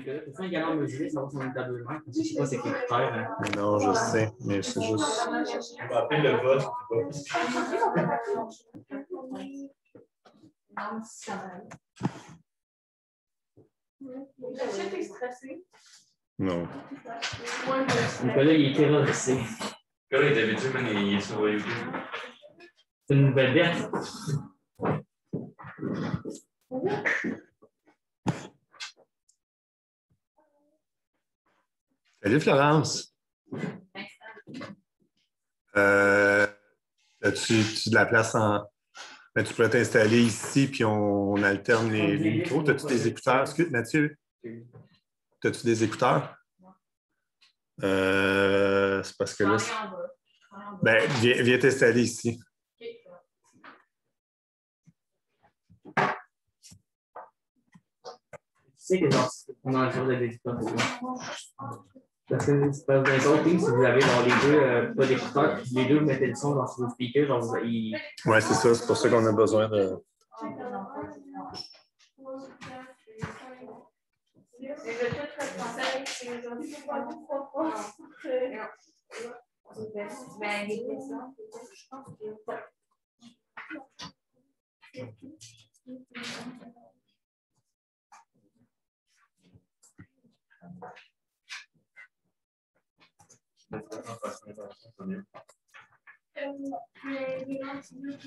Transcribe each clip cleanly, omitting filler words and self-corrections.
C'est un galant mesuré, ça va sur une table de main. Je sais pas c'est quel critère. Hein. Non, je sais, mais c'est juste. On va appeler le vote. Non. Nicolas, il est terrorisé. Nicolas est habitué, mais il est sur YouTube. C'est une nouvelle bête. Salut Florence. As-tu de la place en. Ben, tu pourrais t'installer ici, puis on alterne les micros. As-tu des écouteurs? Excuse, Mathieu, as-tu des écouteurs? C'est parce que là. Ben, viens t'installer ici. Tu sais que genre, on a un jour de l'éditeur. Parce que c'est pas dans les autres lignes, si vous avez dans les deux, pas d'écouteurs, puis les deux, vous mettez le son dans vos speakers, genre, ils. Oui, c'est ça. C'est pour ça qu'on a besoin de.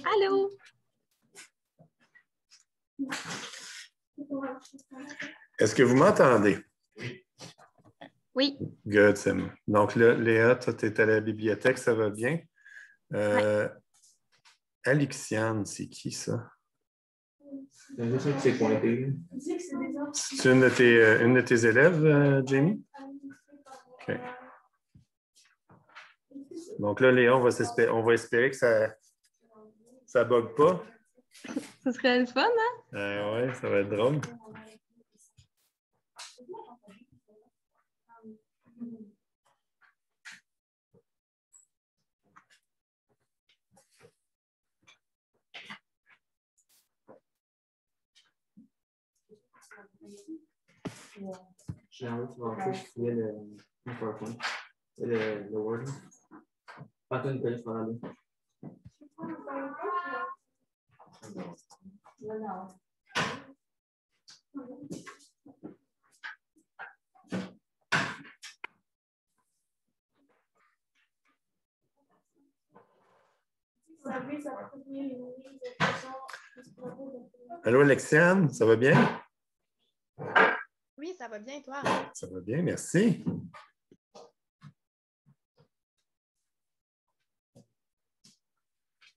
Allô? Est-ce que vous m'entendez? Oui. Good, Sim. Donc là, Léa, toi, tu es à la bibliothèque, ça va bien? Alixiane, c'est qui ça? C'est juste que c'est pointé. C'est une de tes élèves, Jamie? OK. Donc là, Léa, on va espérer que ça ne bug pas. Ce serait le fun, hein? Oui, ça va être drôle. J'ai envie de voir que tu le PowerPoint. Le Word. Pas toi, Nicolas, tu vas aller. Allô, Alexiane, ça va bien? Oui, ça va bien, toi? Ça va bien, merci.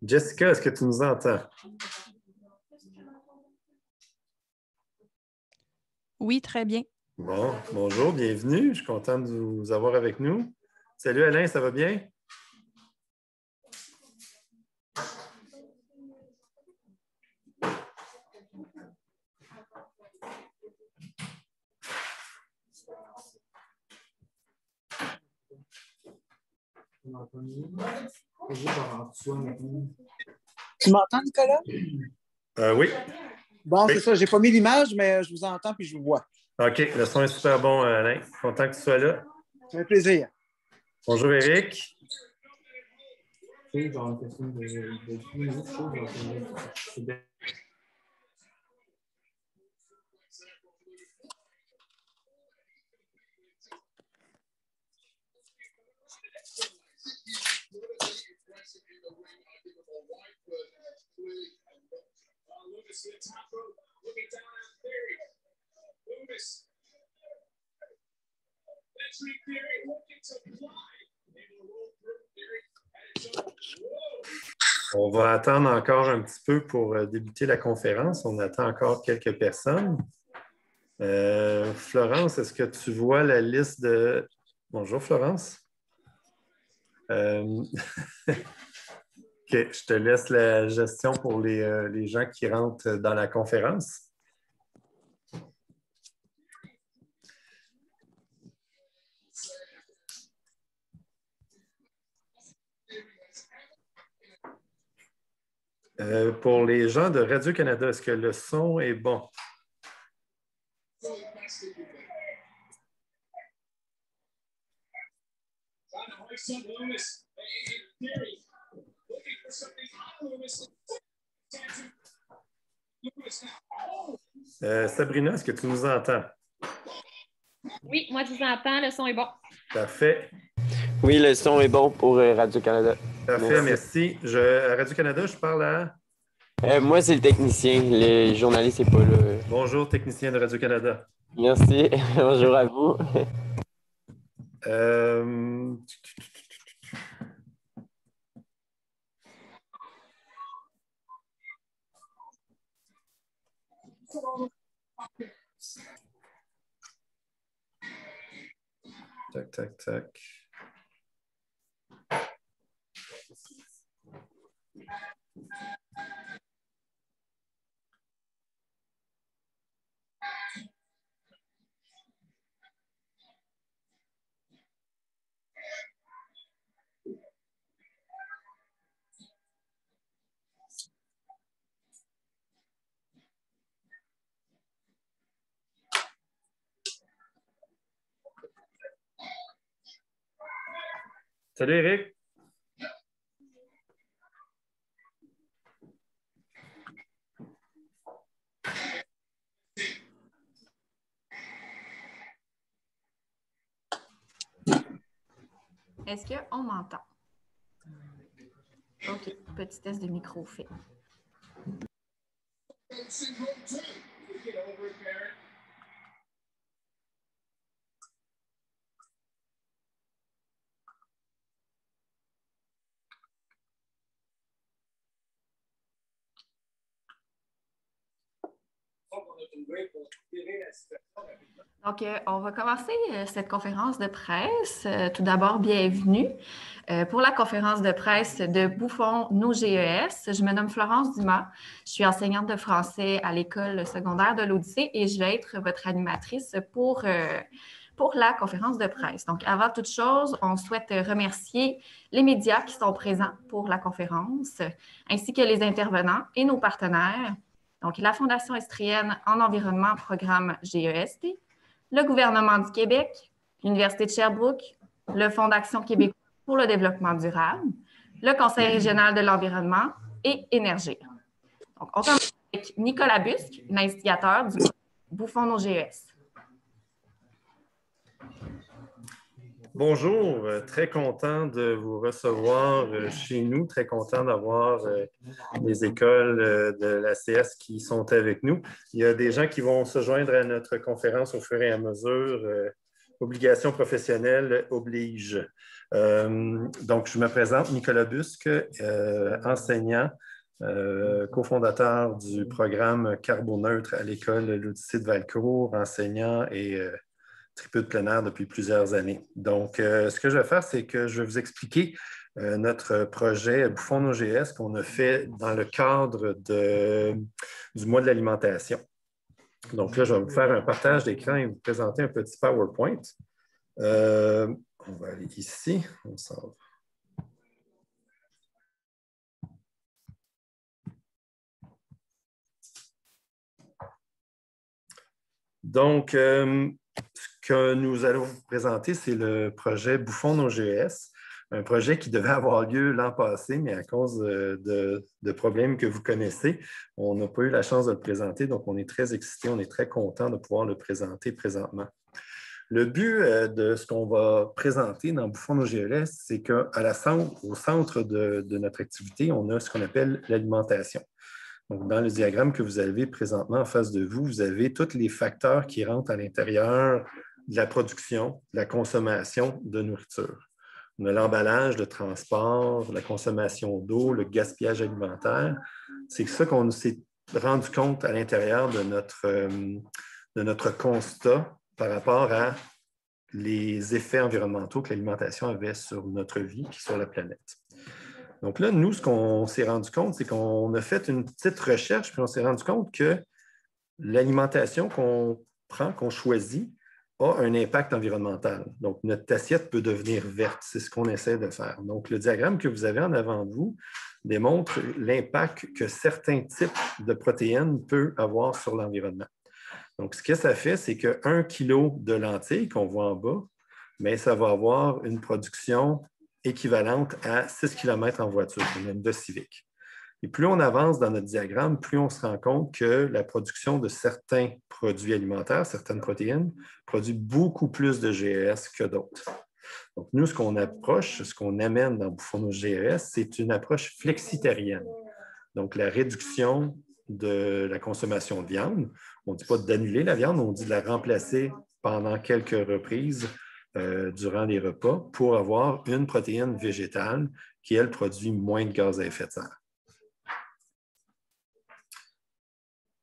Jessica, est-ce que tu nous entends? Oui, très bien. Bon, bonjour, bienvenue. Je suis content de vous avoir avec nous. Salut Alain, ça va bien? Tu m'entends, Nicolas? Oui. Bon, Oui. c'est ça. Je n'ai pas mis l'image, mais je vous entends puis je vous vois. OK, le son est super bon, Alain. Content que tu sois là. Ça fait plaisir. Bonjour, Eric. C'est genre une question de 10 minutes, je trouve. On va attendre encore un petit peu pour débuter la conférence. On attend encore quelques personnes. Florence, est-ce que tu vois la liste de... Bonjour, Florence. OK, je te laisse la gestion pour les gens qui rentrent dans la conférence. Pour les gens de Radio-Canada, est-ce que le son est bon? Sabrina, est-ce que tu nous entends? Oui, moi, je vous entends. Le son est bon. Parfait. Oui, le son est bon pour Radio-Canada. Parfait, merci. À Radio-Canada, je parle à... moi, c'est le technicien. Le journaliste n'est pas là. Bonjour, technicien de Radio-Canada. Merci. Bonjour à vous. Tac, tac, tac. Salut Eric. Est-ce qu'on m'entend? OK, petit test de micro fait. Donc, on va commencer cette conférence de presse. Tout d'abord, bienvenue pour la conférence de presse de Bouffon Nos GES. Je me nomme Florence Dumas. Je suis enseignante de français à l'école secondaire de l'Odyssée et je vais être votre animatrice pour la conférence de presse. Donc, avant toute chose, on souhaite remercier les médias qui sont présents pour la conférence, ainsi que les intervenants et nos partenaires. Donc, la Fondation estrienne en environnement, programme GEST, le gouvernement du Québec, l'Université de Sherbrooke, le Fonds d'action québécois pour le développement durable, le Conseil régional de l'environnement et Énergie. Donc, on commence avec Nicolas Busque, l'instigateur du Bouffon Nos GES. Bonjour, très content de vous recevoir chez nous, très content d'avoir les écoles de l'ACS qui sont avec nous. Il y a des gens qui vont se joindre à notre conférence au fur et à mesure. Obligation professionnelle oblige. Donc, je me présente, Nicolas Busque, enseignant, cofondateur du programme Carboneutre à l'école de l'Odyssée de Valcourt, enseignant et tripeux de plein air depuis plusieurs années. Donc, ce que je vais faire, c'est que je vais vous expliquer notre projet Bouffon Nos GS qu'on a fait dans le cadre du mois de l'alimentation. Donc là, je vais vous faire un partage d'écran et vous présenter un petit PowerPoint. On va aller ici. On s'en va. Donc, ce que nous allons vous présenter, c'est le projet Bouffon Nos GS, un projet qui devait avoir lieu l'an passé, mais à cause de problèmes que vous connaissez, on n'a pas eu la chance de le présenter, donc on est très excités, on est très contents de pouvoir le présenter présentement. Le but de ce qu'on va présenter dans Bouffon Nos GS, c'est qu'au centre de notre activité, on a ce qu'on appelle l'alimentation. Donc, dans le diagramme que vous avez présentement en face de vous, vous avez tous les facteurs qui rentrent à l'intérieur de la production, de la consommation de nourriture. On a l'emballage, le transport, la consommation d'eau, le gaspillage alimentaire. C'est ça qu'on s'est rendu compte à l'intérieur de notre constat par rapport à les effets environnementaux que l'alimentation avait sur notre vie et sur la planète. Donc là, nous, ce qu'on s'est rendu compte, c'est qu'on a fait une petite recherche, puis on s'est rendu compte que l'alimentation qu'on prend, qu'on choisit, a un impact environnemental. Donc, notre assiette peut devenir verte. C'est ce qu'on essaie de faire. Donc, le diagramme que vous avez en avant de vous démontre l'impact que certains types de protéines peuvent avoir sur l'environnement. Donc, ce que ça fait, c'est qu'1 kilo de lentilles qu'on voit en bas, mais ça va avoir une production équivalente à 6 km en voiture, une Honda Civic. Et plus on avance dans notre diagramme, plus on se rend compte que la production de certains produits alimentaires, certaines protéines, produit beaucoup plus de GES que d'autres. Donc, nous, ce qu'on approche, ce qu'on amène dans Bouffons nos GES, c'est une approche flexitarienne. Donc, la réduction de la consommation de viande. On ne dit pas d'annuler la viande, on dit de la remplacer pendant quelques reprises durant les repas pour avoir une protéine végétale qui, elle, produit moins de gaz à effet de serre.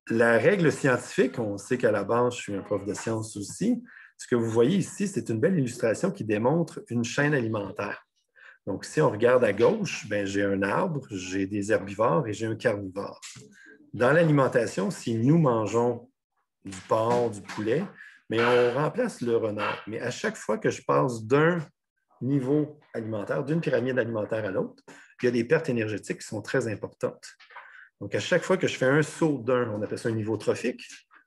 La règle scientifique, on sait qu'à la base, je suis un prof de sciences aussi. Ce que vous voyez ici, c'est une belle illustration qui démontre une chaîne alimentaire. Donc, si on regarde à gauche, j'ai un arbre, j'ai des herbivores et j'ai un carnivore. Dans l'alimentation, si nous mangeons du porc, du poulet, mais on remplace le renard. Mais à chaque fois que je passe d'un niveau alimentaire, d'une pyramide alimentaire à l'autre, il y a des pertes énergétiques qui sont très importantes. Donc, à chaque fois que je fais un saut d'un, on appelle ça un niveau trophique,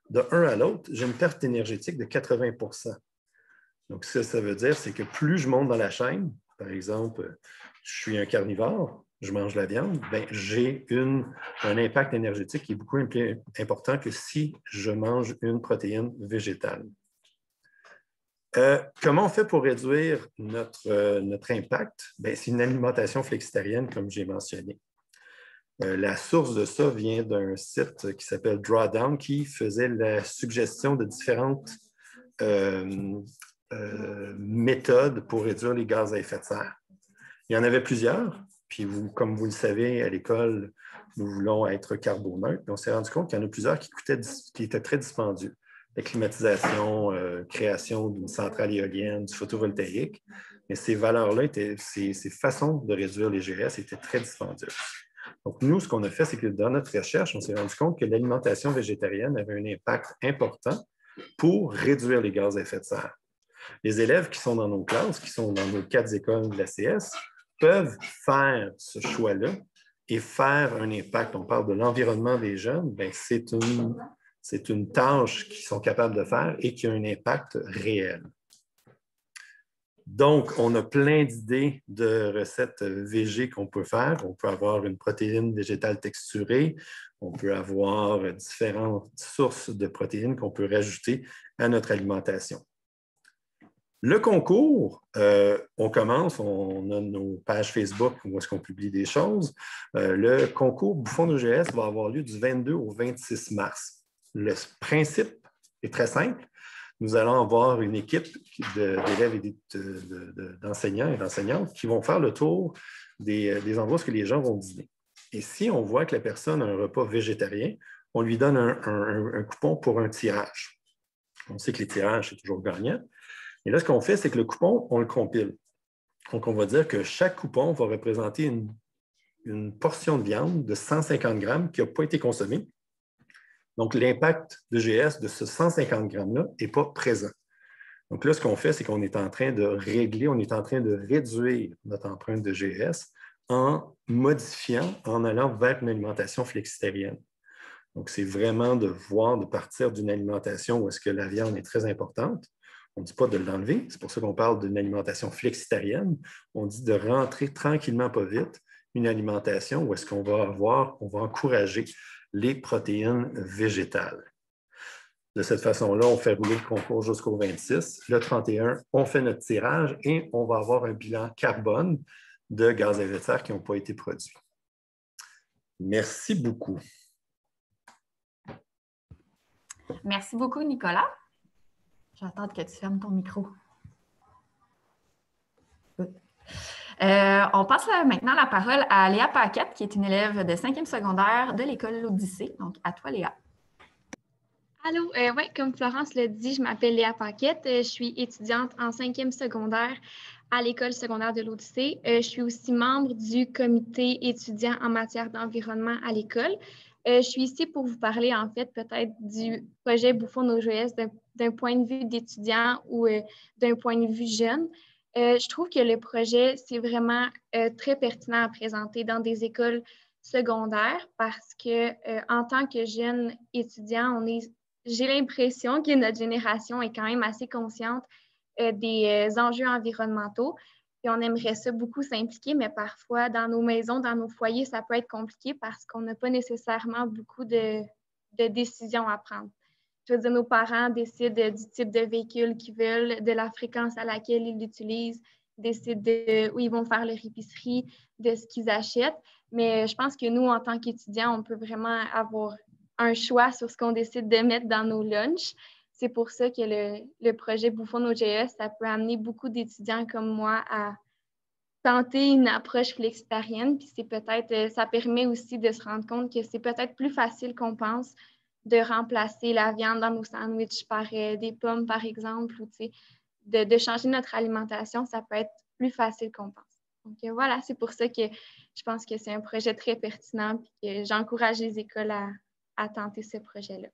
de un à l'autre, j'ai une perte énergétique de 80 %. Donc, ce que ça veut dire, c'est que plus je monte dans la chaîne, par exemple, je suis un carnivore, je mange la viande, j'ai un impact énergétique qui est beaucoup plus important que si je mange une protéine végétale. Comment on fait pour réduire notre impact? C'est une alimentation flexitarienne, comme j'ai mentionné. La source de ça vient d'un site qui s'appelle Drawdown, qui faisait la suggestion de différentes méthodes pour réduire les gaz à effet de serre. Il y en avait plusieurs, puis comme vous le savez, à l'école, nous voulons être carboneutres. On s'est rendu compte qu'il y en a plusieurs qui étaient très dispendieux. La climatisation, création d'une centrale éolienne, du photovoltaïque. Mais ces valeurs-là, ces façons de réduire les GES étaient très dispendieuses. Donc, nous, ce qu'on a fait, c'est que dans notre recherche, on s'est rendu compte que l'alimentation végétarienne avait un impact important pour réduire les gaz à effet de serre. Les élèves qui sont dans nos classes, qui sont dans nos 4 écoles de l'ACS, peuvent faire ce choix-là et faire un impact. On parle de l'environnement des jeunes, c'est une tâche qu'ils sont capables de faire et qui a un impact réel. Donc, on a plein d'idées de recettes végé qu'on peut faire. On peut avoir une protéine végétale texturée. On peut avoir différentes sources de protéines qu'on peut rajouter à notre alimentation. Le concours, on commence, on a nos pages Facebook où est-ce qu'on publie des choses. Le concours Bouffons nos GES va avoir lieu du 22 au 26 mars. Le principe est très simple. Nous allons avoir une équipe d'élèves et d'enseignants et d'enseignantes qui vont faire le tour des endroits où les gens vont dîner. Et si on voit que la personne a un repas végétarien, on lui donne un coupon pour un tirage. On sait que les tirages, c'est toujours gagnant. Et là, ce qu'on fait, c'est que le coupon, on le compile. Donc, on va dire que chaque coupon va représenter une portion de viande de 150 grammes qui n'a pas été consommée. Donc, l'impact de GS de ce 150 grammes-là n'est pas présent. Donc là, ce qu'on fait, c'est qu'on est en train de régler, on est en train de réduire notre empreinte de GS en modifiant, en allant vers une alimentation flexitarienne. Donc, c'est vraiment de partir d'une alimentation où est-ce que la viande est très importante. On ne dit pas de l'enlever, c'est pour ça qu'on parle d'une alimentation flexitarienne. On dit de rentrer tranquillement, pas vite, une alimentation où est-ce qu'on va encourager les protéines végétales. De cette façon-là, on fait rouler le concours jusqu'au 26. Le 31, on fait notre tirage et on va avoir un bilan carbone de gaz à effet de serre qui n'ont pas été produits. Merci beaucoup. Merci beaucoup, Nicolas. J'attends que tu fermes ton micro. On passe maintenant la parole à Léa Paquette, qui est une élève de 5e secondaire de l'école L'Odyssée. Donc, à toi, Léa. Allô, oui, comme Florence l'a dit, je m'appelle Léa Paquette. Je suis étudiante en 5e secondaire à l'école secondaire de l'Odyssée. Je suis aussi membre du comité étudiant en matière d'environnement à l'école. Je suis ici pour vous parler, en fait, peut-être du projet Bouffons nos GES d'un point de vue d'étudiant ou d'un point de vue jeune. Je trouve que le projet, c'est vraiment très pertinent à présenter dans des écoles secondaires parce que en tant que jeune étudiant, j'ai l'impression que notre génération est quand même assez consciente des enjeux environnementaux. Et on aimerait ça beaucoup s'impliquer, mais parfois, dans nos maisons, dans nos foyers, ça peut être compliqué parce qu'on n'a pas nécessairement beaucoup de décisions à prendre. Je veux dire, nos parents décident du type de véhicule qu'ils veulent, de la fréquence à laquelle ils l'utilisent, décident où ils vont faire leur épicerie, de ce qu'ils achètent. Mais je pense que nous, en tant qu'étudiants, on peut vraiment avoir un choix sur ce qu'on décide de mettre dans nos lunchs. C'est pour ça que le projet Bouffon OGS, ça peut amener beaucoup d'étudiants comme moi à tenter une approche flexitarienne. Puis c'est peut-être, ça permet aussi de se rendre compte que c'est peut-être plus facile qu'on pense de remplacer la viande dans nos sandwichs par des pommes, par exemple, ou de changer notre alimentation, ça peut être plus facile qu'on pense. Donc voilà, c'est pour ça que je pense que c'est un projet très pertinent et que j'encourage les écoles à tenter ce projet-là.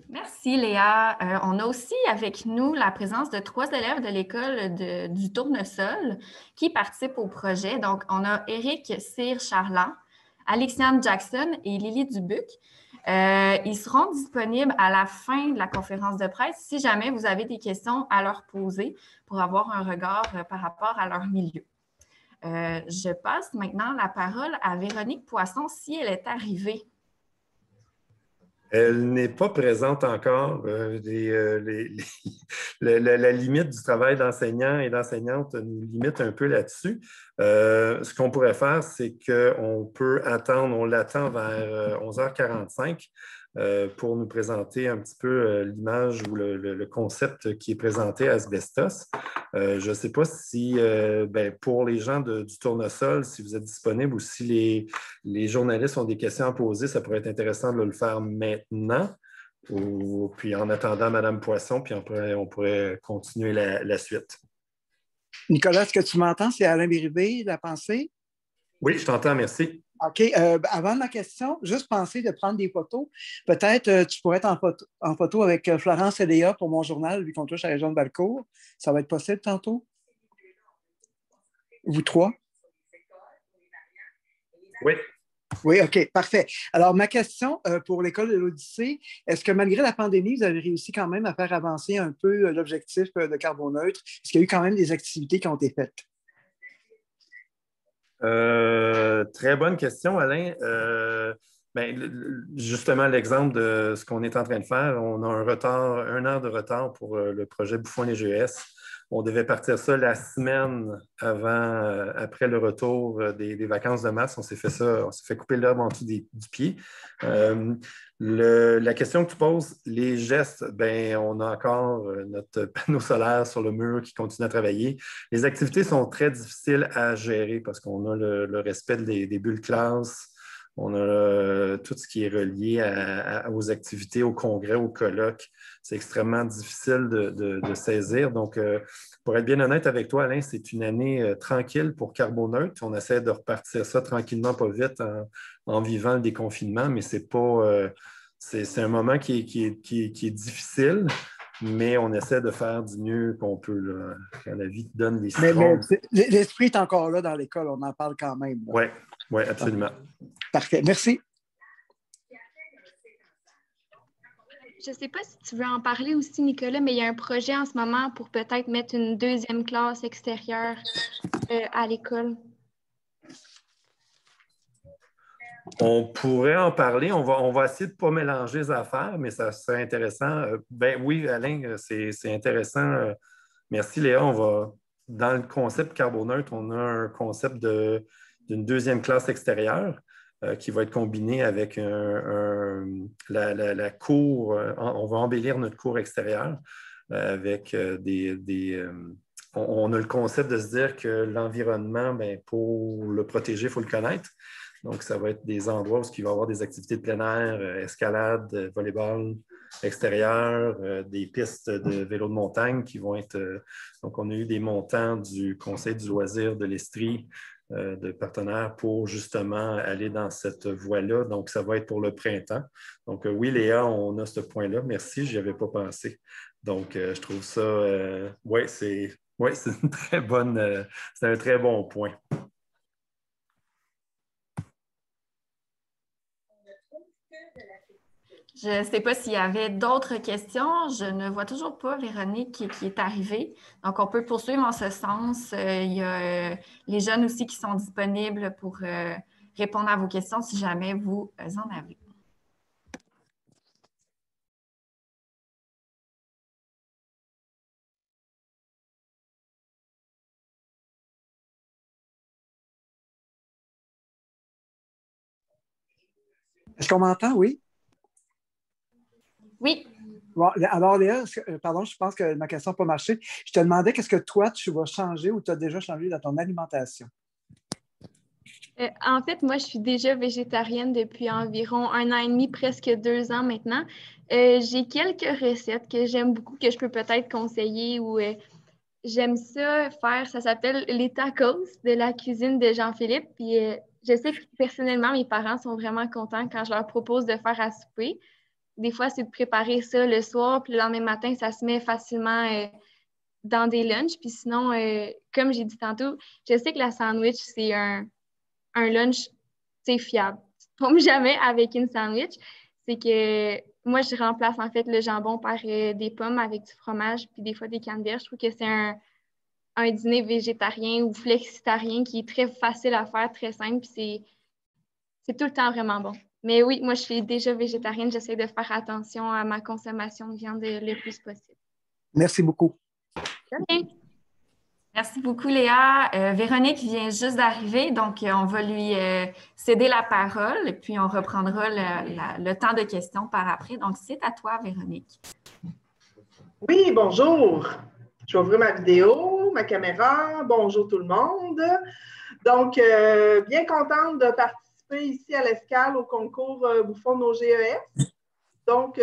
Merci, Léa. On a aussi avec nous la présence de 3 élèves de l'école du Tournesol qui participent au projet. Donc, on a Éric Cyr-Charland, Alexiane Jackson et Lily Dubuc. Ils seront disponibles à la fin de la conférence de presse si jamais vous avez des questions à leur poser pour avoir un regard par rapport à leur milieu. Je passe maintenant la parole à Véronique Poisson si elle est arrivée. Elle n'est pas présente encore. La limite du travail d'enseignant et d'enseignante nous limite un peu là-dessus. Ce qu'on pourrait faire, c'est qu'on peut attendre, on l'attend vers 11h45 pour nous présenter un petit peu l'image ou le concept qui est présenté à Asbestos. Je ne sais pas si, pour les gens du Tournesol, si vous êtes disponible ou si les journalistes ont des questions à poser, ça pourrait être intéressant de le faire maintenant. Puis en attendant Mme Poisson, puis on pourrait continuer la suite. Nicolas, est-ce que tu m'entends? C'est Alain Bérubé, La Pensée? Oui, je t'entends, merci. OK. Avant ma question, juste penser de prendre des photos. Peut-être tu pourrais être en photo avec Florence et Léa pour mon journal, vu qu'on touche à la région de Valcourt. Ça va être possible tantôt? Vous trois? Oui. Oui, OK, parfait. Alors, ma question pour l'école de l'Odyssée, est-ce que malgré la pandémie, vous avez réussi quand même à faire avancer un peu l'objectif de carboneutre? Est-ce qu'il y a eu quand même des activités qui ont été faites? Très bonne question, Alain. Justement, l'exemple de ce qu'on est en train de faire, on a un an de retard pour le projet Bouffon les GES. On devait partir ça la semaine après le retour des vacances de mars. On s'est fait couper l'herbe en dessous du pied. La question que tu poses, les gestes, on a encore notre panneau solaire sur le mur qui continue à travailler. Les activités sont très difficiles à gérer parce qu'on a le respect des bulles classe. On a tout ce qui est relié aux activités, au congrès, au colloque. C'est extrêmement difficile de saisir. Donc, pour être bien honnête avec toi, Alain, c'est une année tranquille pour Carboneutre. On essaie de repartir ça tranquillement, pas vite, en vivant le déconfinement, mais c'est pas... c'est un moment qui est difficile, mais on essaie de faire du mieux qu'on peut. Là, quand la vie te donne des citrons. Mais l'esprit est encore là dans l'école, on en parle quand même. Oui, absolument. Parfait, merci. Je ne sais pas si tu veux en parler aussi, Nicolas, mais il y a un projet en ce moment pour peut-être mettre une 2e classe extérieure à l'école. On pourrait en parler. On va essayer de ne pas mélanger les affaires, mais ça serait intéressant. Oui, Alain, c'est intéressant. Merci, Léa. Dans le concept Carboneutre, on a un concept d'une 2e classe extérieure qui va être combinée avec la cour. On va embellir notre cour extérieure avec on a le concept de se dire que l'environnement, pour le protéger, il faut le connaître. Donc, ça va être des endroits où il va y avoir des activités de plein air, escalade, volleyball extérieur, des pistes de vélo de montagne qui vont être... donc, on a eu des montants du Conseil du loisir de l'Estrie, de partenaires pour justement aller dans cette voie-là. Donc, ça va être pour le printemps. Donc, oui, Léa, on a ce point-là. Merci, je n'y avais pas pensé. Donc, je trouve ça... c'est une très bonne... c'est un très bon point. Je ne sais pas s'il y avait d'autres questions. Je ne vois toujours pas Véronique qui est arrivée. Donc, on peut poursuivre en ce sens. Il y a les jeunes aussi qui sont disponibles pour répondre à vos questions si jamais vous en avez. Est-ce qu'on m'entend? Oui? Oui. Bon, alors, Léa, pardon, je pense que ma question n'a pas marché. Je te demandais qu'est-ce que toi, tu vas changer ou tu as déjà changé dans ton alimentation? En fait, moi, je suis déjà végétarienne depuis environ 1 an et demi, presque 2 ans maintenant. J'ai quelques recettes que j'aime beaucoup, que je peux peut-être conseiller ou j'aime ça faire. Ça s'appelle les tacos de la cuisine de Jean-Philippe. Puis je sais que personnellement, mes parents sont vraiment contents quand je leur propose de faire à souper. Des fois, c'est de préparer ça le soir, puis le lendemain matin, ça se met facilement dans des lunchs. Puis sinon, comme j'ai dit tantôt, je sais que la sandwich, c'est un lunch, c'est fiable. Tu ne te trompes jamais avec une sandwich. C'est que moi, je remplace en fait le jambon par des pommes avec du fromage, puis des fois des canneberges. Je trouve que c'est un dîner végétarien ou flexitarien qui est très facile à faire, très simple, puis c'est tout le temps vraiment bon. Mais oui, moi, je suis déjà végétarienne. J'essaie de faire attention à ma consommation de viande le plus possible. Merci beaucoup. De rien. Merci beaucoup, Léa. Véronique vient juste d'arriver, donc on va lui céder la parole et puis on reprendra le temps de questions par après. Donc, c'est à toi, Véronique. Oui, bonjour. Je vais ouvrir ma vidéo, ma caméra. Bonjour tout le monde. Donc, bien contente de participer ici à l'Escale au concours Bouffons nos GES. Donc,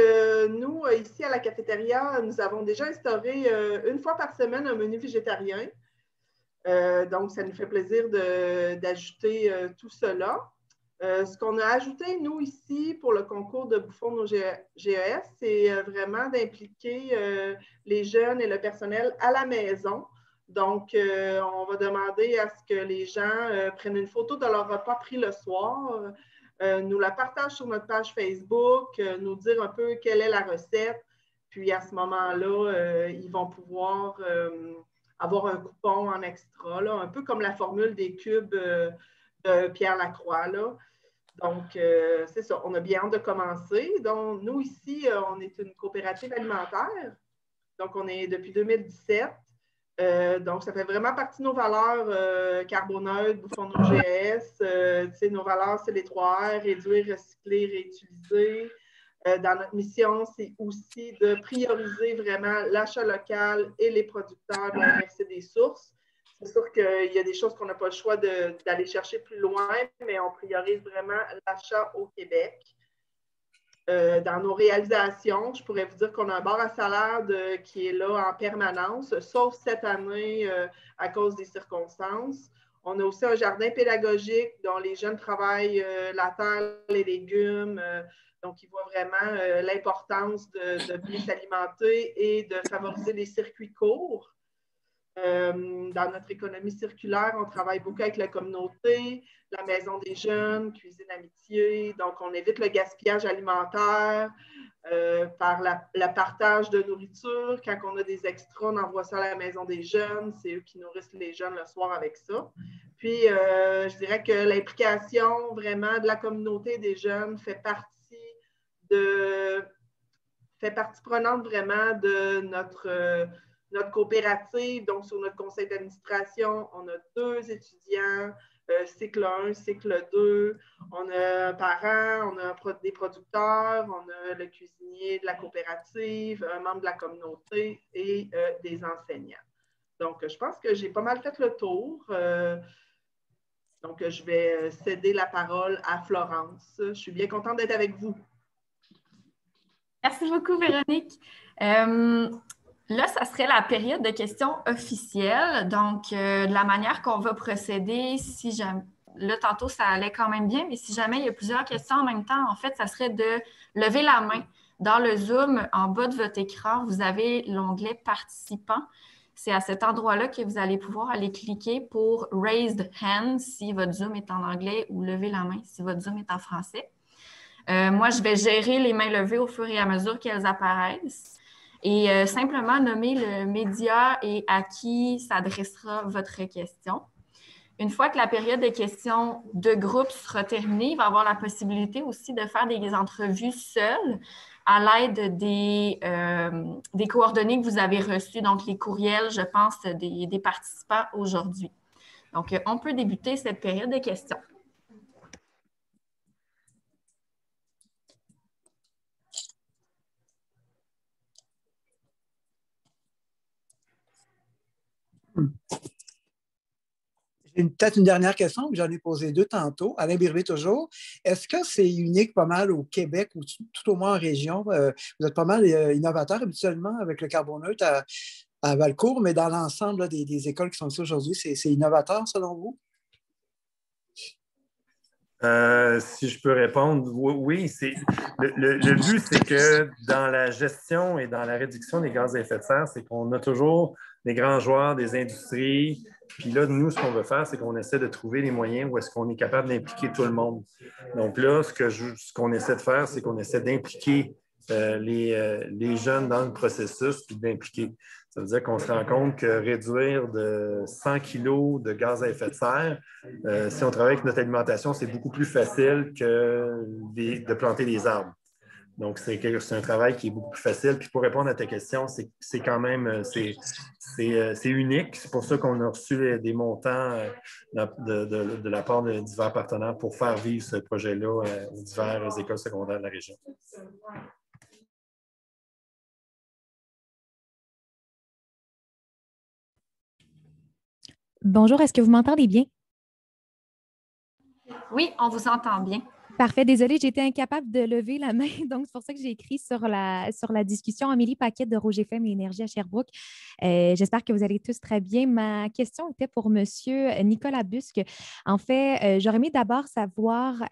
nous, ici à la cafétéria, nous avons déjà instauré une fois par semaine un menu végétarien. Donc, ça nous fait plaisir d'ajouter tout cela. Ce qu'on a ajouté, nous, ici, pour le concours de Bouffons nos GES, c'est vraiment d'impliquer les jeunes et le personnel à la maison. Donc, on va demander à ce que les gens prennent une photo de leur repas pris le soir, nous la partagent sur notre page Facebook, nous dire un peu quelle est la recette. Puis, à ce moment-là, ils vont pouvoir avoir un coupon en extra, là, un peu comme la formule des cubes de Pierre Lacroix, là. Donc, c'est ça, on a bien hâte de commencer. Donc, nous, ici, on est une coopérative alimentaire. Donc, on est depuis 2017. Donc, ça fait vraiment partie de nos valeurs carboneutres, Bouffons nos GS. Nos valeurs, c'est les 3 R, réduire, recycler, réutiliser. Dans notre mission, c'est aussi de prioriser vraiment l'achat local et les producteurs de la MRC des sources. C'est sûr qu'il y a des choses qu'on n'a pas le choix d'aller chercher plus loin, mais on priorise vraiment l'achat au Québec. Dans nos réalisations, je pourrais vous dire qu'on a un bar à salade qui est là en permanence, sauf cette année à cause des circonstances. On a aussi un jardin pédagogique dont les jeunes travaillent la terre, les légumes. Donc, ils voient vraiment l'importance de bien s'alimenter et de favoriser les circuits courts. Dans notre économie circulaire, on travaille beaucoup avec la communauté, la Maison des jeunes, Cuisine Amitié. Donc, on évite le gaspillage alimentaire par le partage de nourriture. Quand on a des extras, on envoie ça à la Maison des jeunes. C'est eux qui nourrissent les jeunes le soir avec ça. Puis, je dirais que l'implication vraiment de la communauté des jeunes fait partie prenante vraiment de notre coopérative. Donc, sur notre conseil d'administration, on a 2 étudiants, cycle 1, cycle 2. On a un parent, on a des producteurs, on a le cuisinier de la coopérative, un membre de la communauté et des enseignants. Donc, je pense que j'ai pas mal fait le tour. Donc, je vais céder la parole à Florence. Je suis bien contente d'être avec vous. Merci beaucoup, Véronique. Là, ça serait la période de questions officielles. Donc, de la manière qu'on va procéder, si jamais, là, tantôt, ça allait quand même bien, mais si jamais il y a plusieurs questions en même temps, en fait, ça serait de lever la main. Dans le Zoom, en bas de votre écran, vous avez l'onglet « Participants ». C'est à cet endroit-là que vous allez pouvoir aller cliquer pour « Raised Hand » si votre Zoom est en anglais ou « Lever la main » si votre Zoom est en français. Moi, je vais gérer les mains levées au fur et à mesure qu'elles apparaissent et simplement nommer le média et à qui s'adressera votre question. Une fois que la période de questions de groupe sera terminée, il va y avoir la possibilité aussi de faire des entrevues seules à l'aide des coordonnées que vous avez reçues, donc les courriels, je pense, des participants aujourd'hui. Donc, on peut débuter cette période de questions. J'ai peut-être une dernière question, puis j'en ai posé deux tantôt. Alain Birvé, toujours. Est-ce que c'est unique pas mal au Québec ou tout au moins en région? Vous êtes pas mal innovateur habituellement avec le carboneutre à Valcourt, mais dans l'ensemble des écoles qui sont ici aujourd'hui, c'est innovateur selon vous? Si je peux répondre, oui, le but, c'est que dans la gestion et dans la réduction des gaz à effet de serre, c'est qu'on a toujours des grands joueurs, des industries. Puis là, nous, ce qu'on veut faire, c'est qu'on essaie de trouver les moyens où est-ce qu'on est capable d'impliquer tout le monde. Donc là, ce qu'on essaie de faire, c'est qu'on essaie d'impliquer les jeunes dans le processus puis d'impliquer. Ça veut dire qu'on se rend compte que réduire de 100 kilos de gaz à effet de serre, si on travaille avec notre alimentation, c'est beaucoup plus facile que de planter des arbres. Donc, c'est un travail qui est beaucoup plus facile. Puis pour répondre à ta question, c'est quand même c'est unique. C'est pour ça qu'on a reçu des montants de la part de divers partenaires pour faire vivre ce projet-là aux diverses écoles secondaires de la région. Bonjour, est-ce que vous m'entendez bien? Oui, on vous entend bien. Parfait. Désolée, j'étais incapable de lever la main, donc c'est pour ça que j'ai écrit sur la discussion. Amélie Paquette de Rouge FM et Énergie à Sherbrooke. J'espère que vous allez tous très bien. Ma question était pour M. Nicolas Busque. En fait, j'aurais aimé d'abord savoir,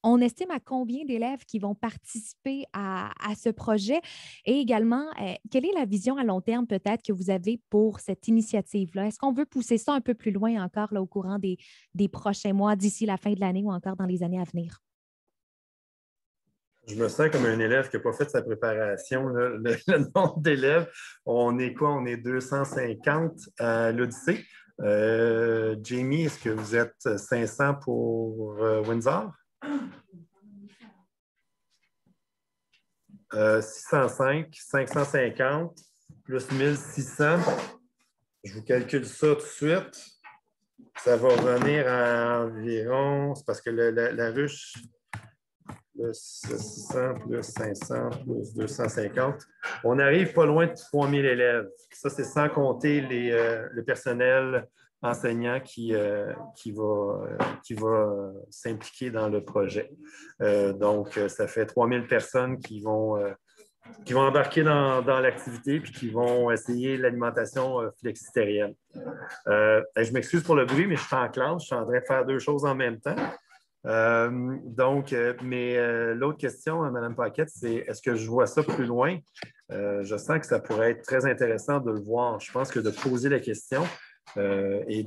on estime à combien d'élèves qui vont participer à ce projet et également, quelle est la vision à long terme peut-être que vous avez pour cette initiative-là? Est-ce qu'on veut pousser ça un peu plus loin encore là, au courant des prochains mois, d'ici la fin de l'année ou encore dans les années à venir? Je me sens comme un élève qui n'a pas fait sa préparation. Le nombre d'élèves, on est quoi? On est 250 à l'Odyssée. Jamie, est-ce que vous êtes 500 pour Windsor? 605, 550, plus 1600. Je vous calcule ça tout de suite. Ça va revenir à environ, c'est parce que la ruche, plus 600, plus 500, plus 250, on arrive pas loin de 3000 élèves. Ça, c'est sans compter le personnel enseignant qui va s'impliquer dans le projet. Donc, ça fait 3000 personnes qui vont embarquer dans l'activité puis qui vont essayer l'alimentation flexitarienne. Je m'excuse pour le bruit, mais je suis en classe, je suis en train de faire deux choses en même temps. L'autre question, Mme Paquette, c'est est-ce que je vois ça plus loin? Je sens que ça pourrait être très intéressant de le voir. Je pense que de poser la question et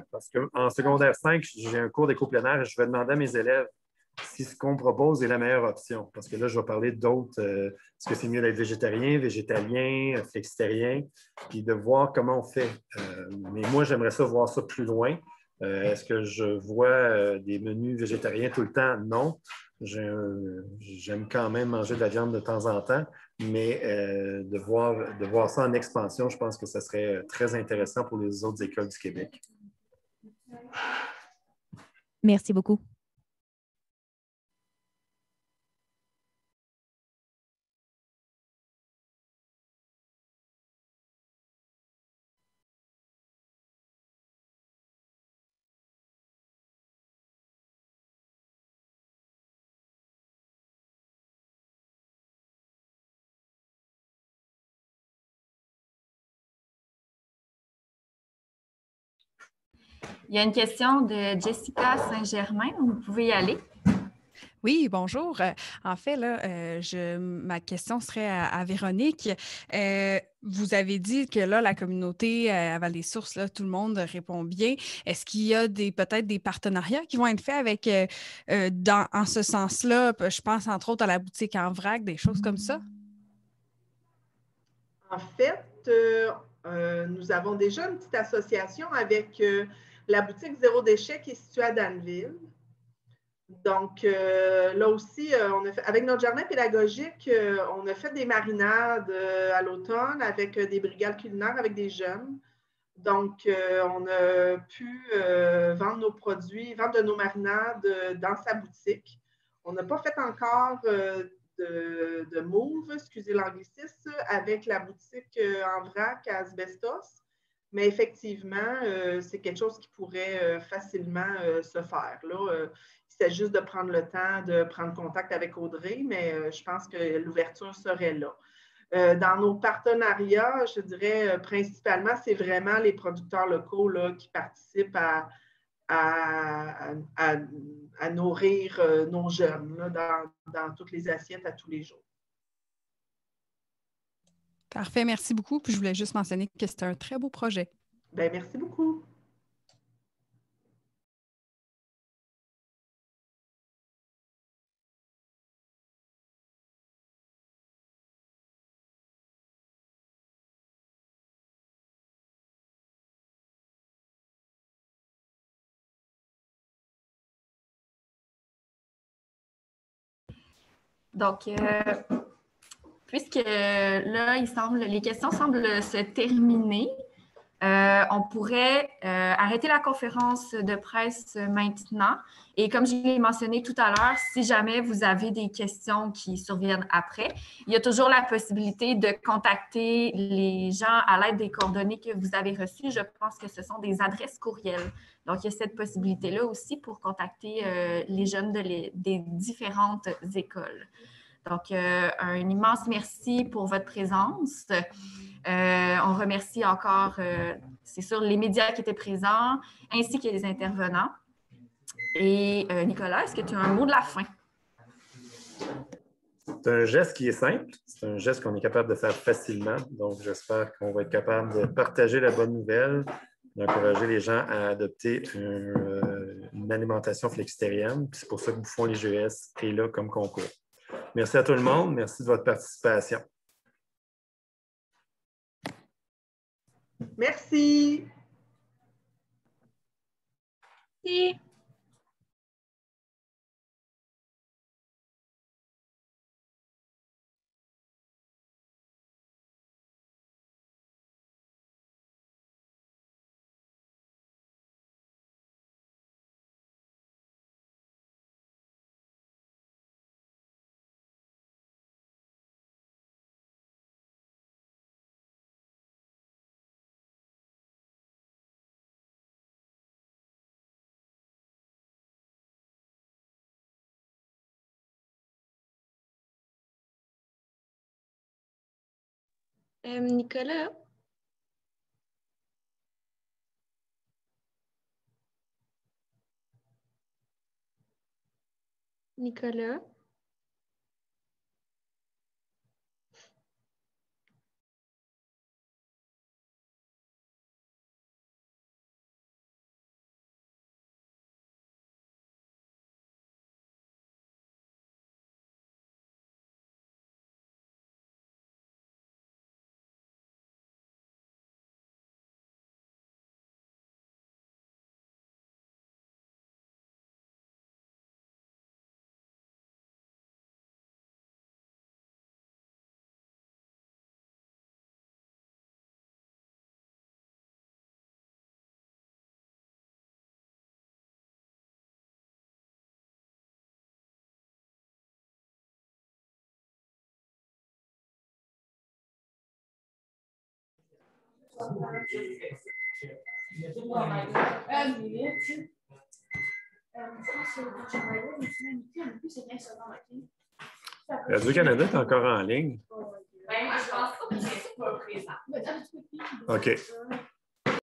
parce qu'en secondaire 5, j'ai un cours d'éco-pleinaire et je vais demander à mes élèves si ce qu'on propose est la meilleure option. Parce que là, je vais parler d'autres. Est-ce que c'est mieux d'être végétarien, végétalien, flexitarien, puis de voir comment on fait. Mais moi, j'aimerais ça voir ça plus loin. Est-ce que je vois des menus végétariens tout le temps? Non. J'aime quand même manger de la viande de temps en temps, mais de voir ça en expansion, je pense que ça serait très intéressant pour les autres écoles du Québec. Merci beaucoup. Il y a une question de Jessica Saint-Germain. Vous pouvez y aller. Oui, bonjour. En fait, là, ma question serait à Véronique. Vous avez dit que là, la communauté à Val-des-Sources, là, tout le monde répond bien. Est-ce qu'il y a peut-être des partenariats qui vont être faits avec en ce sens-là? Je pense entre autres à la boutique en vrac, des choses comme ça. En fait, nous avons déjà une petite association avec la boutique Zéro Déchet qui est située à Danville. Donc, là aussi, avec notre jardin pédagogique, on a fait des marinades à l'automne avec des brigades culinaires avec des jeunes. Donc, on a pu vendre nos produits, vendre de nos marinades dans sa boutique. On n'a pas fait encore de move, excusez l'anglicisme, avec la boutique en vrac à Asbestos. Mais effectivement, c'est quelque chose qui pourrait facilement se faire. Là, c'est juste de prendre le temps de prendre contact avec Audrey, mais je pense que l'ouverture serait là. Dans nos partenariats, je dirais principalement, c'est vraiment les producteurs locaux là, qui participent à nourrir nos jeunes là, dans toutes les assiettes à tous les jours. Parfait, merci beaucoup. Puis je voulais juste mentionner que c'était un très beau projet. Bien, merci beaucoup. Donc, puisque là, les questions semblent se terminer, on pourrait arrêter la conférence de presse maintenant. Et comme je l'ai mentionné tout à l'heure, si jamais vous avez des questions qui surviennent après, il y a toujours la possibilité de contacter les gens à l'aide des coordonnées que vous avez reçues. Je pense que ce sont des adresses courriels. Donc, il y a cette possibilité-là aussi pour contacter les jeunes des différentes écoles. Donc, un immense merci pour votre présence. On remercie encore, c'est sûr, les médias qui étaient présents, ainsi que les intervenants. Et Nicolas, est-ce que tu as un mot de la fin? C'est un geste qui est simple, c'est un geste qu'on est capable de faire facilement. Donc, j'espère qu'on va être capable de partager la bonne nouvelle, d'encourager les gens à adopter une alimentation flexitarienne. C'est pour ça que Bouffons les GES est là comme concours. Merci à tout le monde. Merci de votre participation. Merci. Merci. Nicolas? Nicolas? Radio-Canada est encore en ligne. OK.